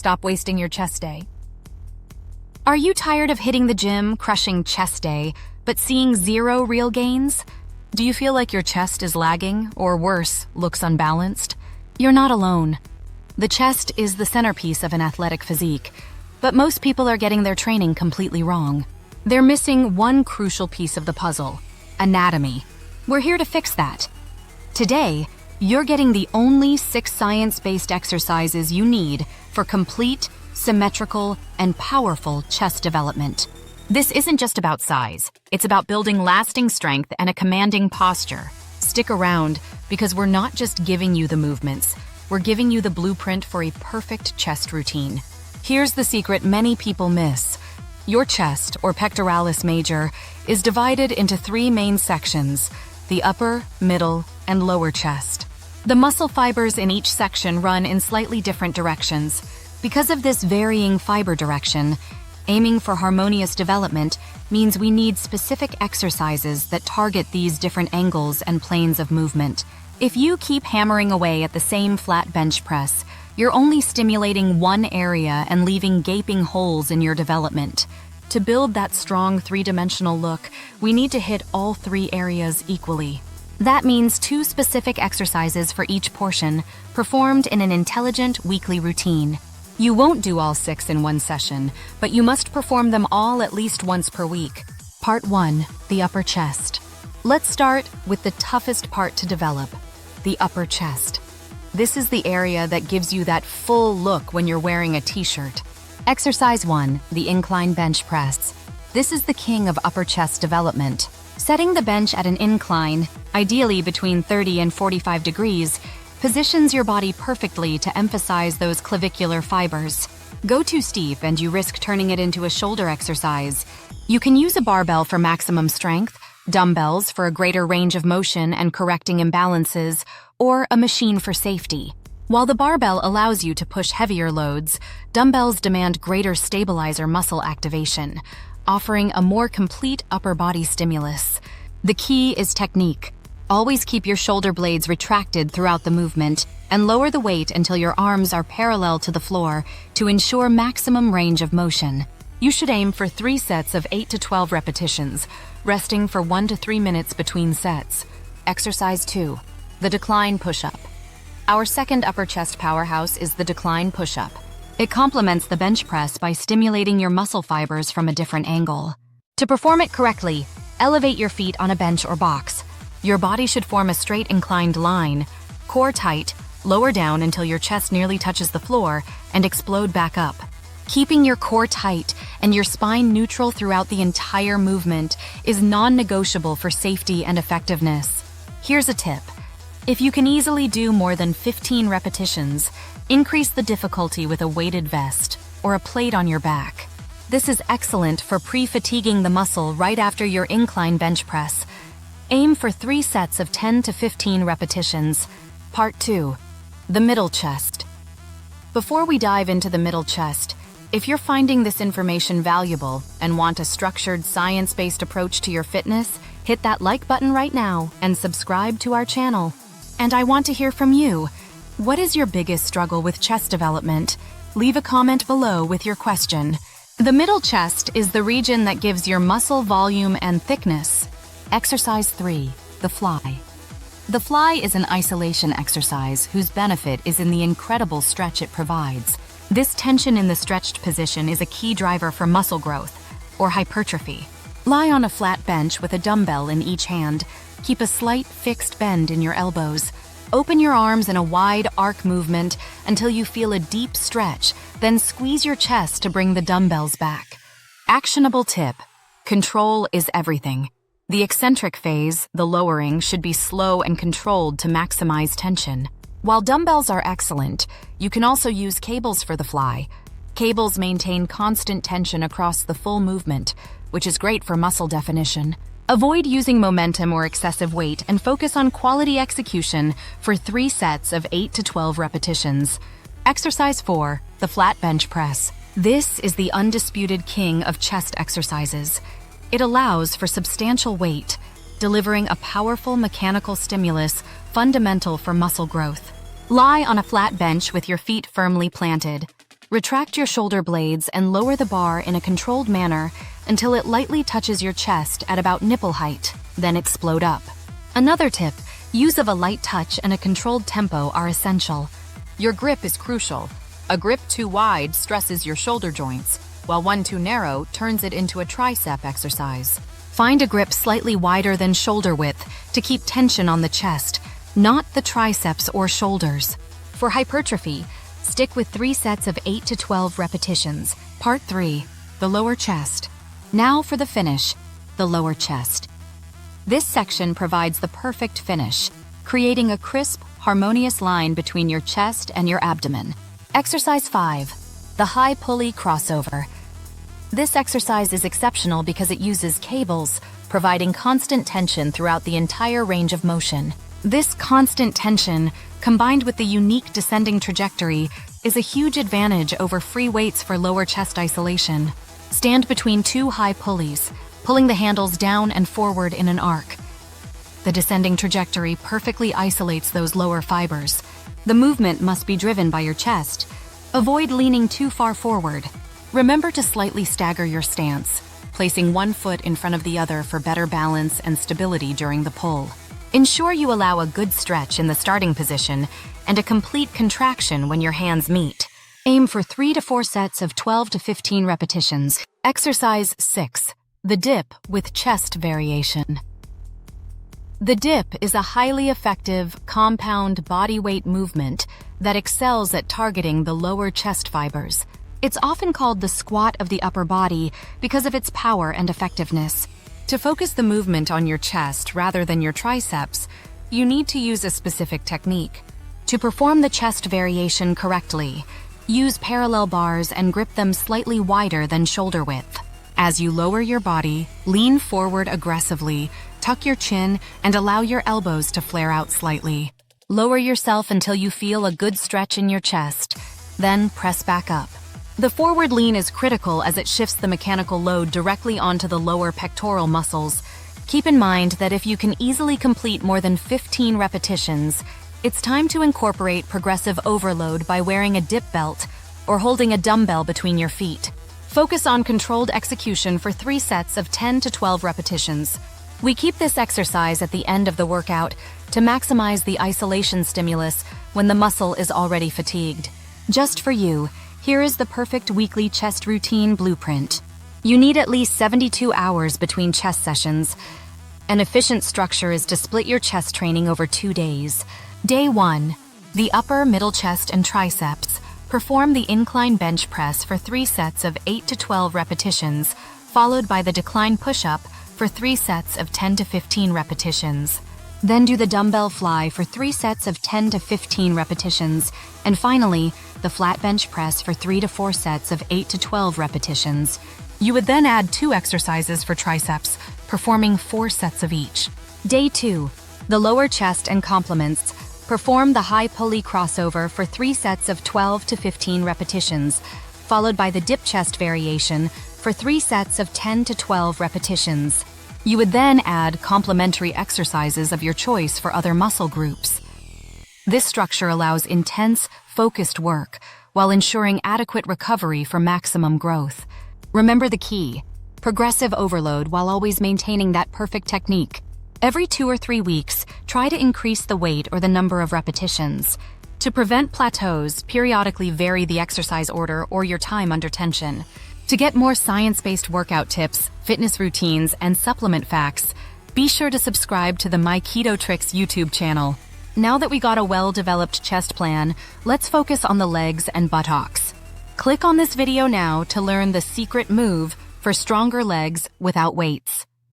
stop wasting your chest day. Are you tired of hitting the gym, crushing chest day, but seeing zero real gains? Do you feel like your chest is lagging, or worse, looks unbalanced? You're not alone. The chest is the centerpiece of an athletic physique, but most people are getting their training completely wrong. They're missing one crucial piece of the puzzle: anatomy. We're here to fix that. Today, you're getting the only 6 science-based exercises you need for complete, symmetrical, and powerful chest development. This isn't just about size. It's about building lasting strength and a commanding posture. Stick around, because we're not just giving you the movements. We're giving you the blueprint for a perfect chest routine. Here's the secret many people miss. Your chest, or pectoralis major, is divided into 3 main sections: the upper, middle, and lower chest. The muscle fibers in each section run in slightly different directions. Because of this varying fiber direction, aiming for harmonious development means we need specific exercises that target these different angles and planes of movement. If you keep hammering away at the same flat bench press, you're only stimulating one area and leaving gaping holes in your development. To build that strong 3-dimensional look, we need to hit all 3 areas equally. That means 2 specific exercises for each portion, performed in an intelligent weekly routine. You won't do all 6 in one session, but you must perform them all at least once per week. Part 1, the upper chest. Let's start with the toughest part to develop, the upper chest. This is the area that gives you that full look when you're wearing a t-shirt. Exercise 1, the incline bench press. This is the king of upper chest development. Setting the bench at an incline, ideally between 30 and 45 degrees, positions your body perfectly to emphasize those clavicular fibers. Go too steep and you risk turning it into a shoulder exercise. You can use a barbell for maximum strength, dumbbells for a greater range of motion and correcting imbalances, or a machine for safety. While the barbell allows you to push heavier loads, dumbbells demand greater stabilizer muscle activation, offering a more complete upper body stimulus. The key is technique. Always keep your shoulder blades retracted throughout the movement and lower the weight until your arms are parallel to the floor to ensure maximum range of motion. You should aim for 3 sets of 8 to 12 repetitions, resting for 1 to 3 minutes between sets. Exercise 2, the decline push-up. Our second upper chest powerhouse is the decline push-up. It complements the bench press by stimulating your muscle fibers from a different angle. To perform it correctly, elevate your feet on a bench or box. Your body should form a straight inclined line, core tight, lower down until your chest nearly touches the floor, and explode back up. Keeping your core tight and your spine neutral throughout the entire movement is non-negotiable for safety and effectiveness. Here's a tip. If you can easily do more than 15 repetitions, increase the difficulty with a weighted vest or a plate on your back. This is excellent for pre-fatiguing the muscle right after your incline bench press. Aim for 3 sets of 10 to 15 repetitions. Part 2, the middle chest. Before we dive into the middle chest, if you're finding this information valuable and want a structured, science-based approach to your fitness, hit that like button right now and subscribe to our channel. And I want to hear from you. What is your biggest struggle with chest development? Leave a comment below with your question. The middle chest is the region that gives your muscle volume and thickness. Exercise 3, the fly. The fly is an isolation exercise whose benefit is in the incredible stretch it provides. This tension in the stretched position is a key driver for muscle growth, or hypertrophy. Lie on a flat bench with a dumbbell in each hand. Keep a slight fixed bend in your elbows. Open your arms in a wide arc movement until you feel a deep stretch, then squeeze your chest to bring the dumbbells back. Actionable tip: control is everything. The eccentric phase, the lowering, should be slow and controlled to maximize tension. While dumbbells are excellent, you can also use cables for the fly. Cables maintain constant tension across the full movement, which is great for muscle definition. Avoid using momentum or excessive weight and focus on quality execution for 3 sets of 8 to 12 repetitions. Exercise 4, the flat bench press. This is the undisputed king of chest exercises. It allows for substantial weight, delivering a powerful mechanical stimulus fundamental for muscle growth. Lie on a flat bench with your feet firmly planted. Retract your shoulder blades and lower the bar in a controlled manner until it lightly touches your chest at about nipple height, then explode up. Another tip, use of a light touch and a controlled tempo are essential. Your grip is crucial. A grip too wide stresses your shoulder joints, while one too narrow turns it into a tricep exercise. Find a grip slightly wider than shoulder width to keep tension on the chest, not the triceps or shoulders. For hypertrophy, stick with 3 sets of 8 to 12 repetitions. Part 3, the lower chest. Now for the finish, the lower chest. This section provides the perfect finish, creating a crisp, harmonious line between your chest and your abdomen. Exercise 5, the high pulley crossover. This exercise is exceptional because it uses cables, providing constant tension throughout the entire range of motion. This constant tension, combined with the unique descending trajectory, is a huge advantage over free weights for lower chest isolation. Stand between 2 high pulleys, pulling the handles down and forward in an arc. The descending trajectory perfectly isolates those lower fibers. The movement must be driven by your chest. Avoid leaning too far forward. Remember to slightly stagger your stance, placing one foot in front of the other for better balance and stability during the pull. Ensure you allow a good stretch in the starting position and a complete contraction when your hands meet. Aim for 3 to 4 sets of 12 to 15 repetitions. Exercise 6, the dip with chest variation. The dip is a highly effective, compound bodyweight movement that excels at targeting the lower chest fibers. It's often called the squat of the upper body because of its power and effectiveness. To focus the movement on your chest rather than your triceps, you need to use a specific technique. To perform the chest variation correctly, use parallel bars and grip them slightly wider than shoulder width. As you lower your body, lean forward aggressively, tuck your chin, and allow your elbows to flare out slightly. Lower yourself until you feel a good stretch in your chest, then press back up. The forward lean is critical as it shifts the mechanical load directly onto the lower pectoral muscles. Keep in mind that if you can easily complete more than 15 repetitions, it's time to incorporate progressive overload by wearing a dip belt or holding a dumbbell between your feet. Focus on controlled execution for 3 sets of 10 to 12 repetitions. We keep this exercise at the end of the workout to maximize the isolation stimulus when the muscle is already fatigued. Just for you, here is the perfect weekly chest routine blueprint. You need at least 72 hours between chest sessions. An efficient structure is to split your chest training over 2 days. Day 1, the upper, middle chest and triceps. Perform the incline bench press for 3 sets of 8 to 12 repetitions, followed by the decline push-up for 3 sets of 10 to 15 repetitions. Then do the dumbbell fly for 3 sets of 10 to 15 repetitions, and finally, the flat bench press for 3 to 4 sets of 8 to 12 repetitions. You would then add 2 exercises for triceps, performing 4 sets of each. Day 2, the lower chest and complements. Perform the high pulley crossover for 3 sets of 12 to 15 repetitions, followed by the dip chest variation for 3 sets of 10 to 12 repetitions. You would then add complementary exercises of your choice for other muscle groups. This structure allows intense, focused work while ensuring adequate recovery for maximum growth. Remember the key: progressive overload while always maintaining that perfect technique. Every 2 or 3 weeks, try to increase the weight or the number of repetitions. To prevent plateaus, periodically vary the exercise order or your time under tension. To get more science-based workout tips, fitness routines, and supplement facts, be sure to subscribe to the My Keto Tricks YouTube channel. Now that we got a well-developed chest plan, let's focus on the legs and buttocks. Click on this video now to learn the secret move for stronger legs without weights.